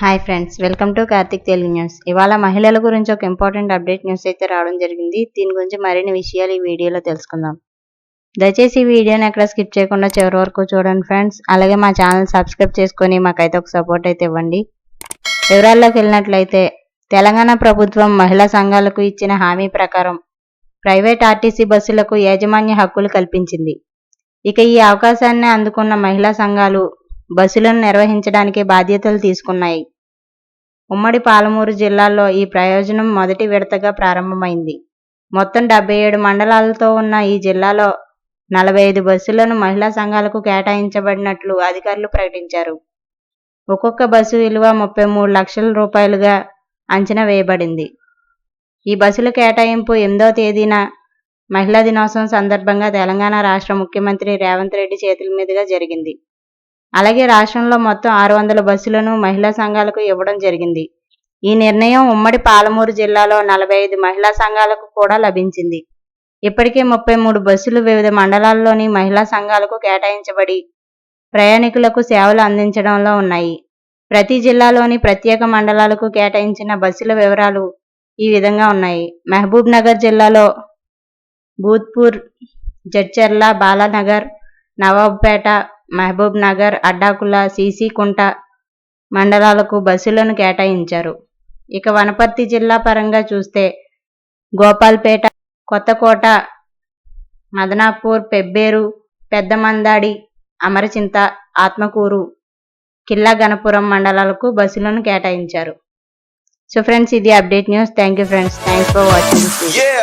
Hi friends, welcome to Karthik Telugu news. ఇవాళ మహిళల గురించి ఒక ఇంపార్టెంట్ అప్డేట్ న్యూస్ అయితే రావడం జరిగింది. దీని గురించి మరిన్ని విషయాలు ఈ వీడియోలో తెలుసుకుందాం. దయచేసి ఈ వీడియోని ఎక్కడ స్కిప్ చేయకుండా చివరి వరకు చూడండి ఫ్రెండ్స్. అలాగే మా ఛానల్ సబ్స్క్రైబ్ చేసుకొని మాకైతే ఒక సపోర్ట్ అయితే ఇవ్వండి. వివరాల్లోకి వెళ్ళినట్లయితే తెలంగాణ ప్రభుత్వం మహిళా సంఘాలకు ఇచ్చిన హామీ ప్రకారం ప్రైవేట్ ఆర్టీసీ బస్సులకు యాజమాన్య హక్కులు కల్పించింది. ఇక ఈ అవకాశాన్ని అందుకున్న మహిళా సంఘాలు బస్సులను నిర్వహించడానికి బాధ్యతలు తీసుకున్నాయి. ఉమ్మడి పాలమూరు జిల్లాలో ఈ ప్రయోజనం మొదటి విడతగా ప్రారంభమైంది. మొత్తం 77 మండలాలతో ఉన్న ఈ జిల్లాలో 45 బస్సులను మహిళా సంఘాలకు కేటాయించబడినట్లు అధికారులు ప్రకటించారు. ఒక్కొక్క బస్సు విలువ 33 లక్షల రూపాయలుగా అంచనా వేయబడింది. ఈ బస్సుల కేటాయింపు 8వ తేదీన మహిళా దినోత్సవం సందర్భంగా తెలంగాణ రాష్ట్ర ముఖ్యమంత్రి రేవంత్ రెడ్డి చేతుల మీదుగా జరిగింది. అలాగే రాష్ట్రంలో మొత్తం 600 బస్సులను మహిళా సంఘాలకు ఇవ్వడం జరిగింది. ఈ నిర్ణయం ఉమ్మడి పాలమూరు జిల్లాలో 45 మహిళా సంఘాలకు కూడా లభించింది. ఇప్పటికే 33 బస్సులు వివిధ మండలాల్లోని మహిళా సంఘాలకు కేటాయించబడి ప్రయాణికులకు సేవలు అందించడంలో ఉన్నాయి. ప్రతి జిల్లాలోని ప్రత్యేక మండలాలకు కేటాయించిన బస్సుల వివరాలు ఈ విధంగా ఉన్నాయి. మహబూబ్ నగర్ జిల్లాలో భూత్పూర్, జడ్చర్ల, బాలానగర్, నవాబ్పేట, మహబూబ్ నగర్, అడ్డాకుల, సీసీకుంట మండలాలకు బస్సులను కేటాయించారు. ఇక వనపర్తి జిల్లా పరంగా చూస్తే గోపాల్పేట, కొత్తకోట, మదనాపూర్, పెబ్బేరు, పెద్దమందాడి, అమరచింత, ఆత్మకూరు, కిల్లా గణపురం మండలాలకు బస్సులను కేటాయించారు. సో ఫ్రెండ్స్, ఇది update news. Thank you friends. Thanks for watching this video.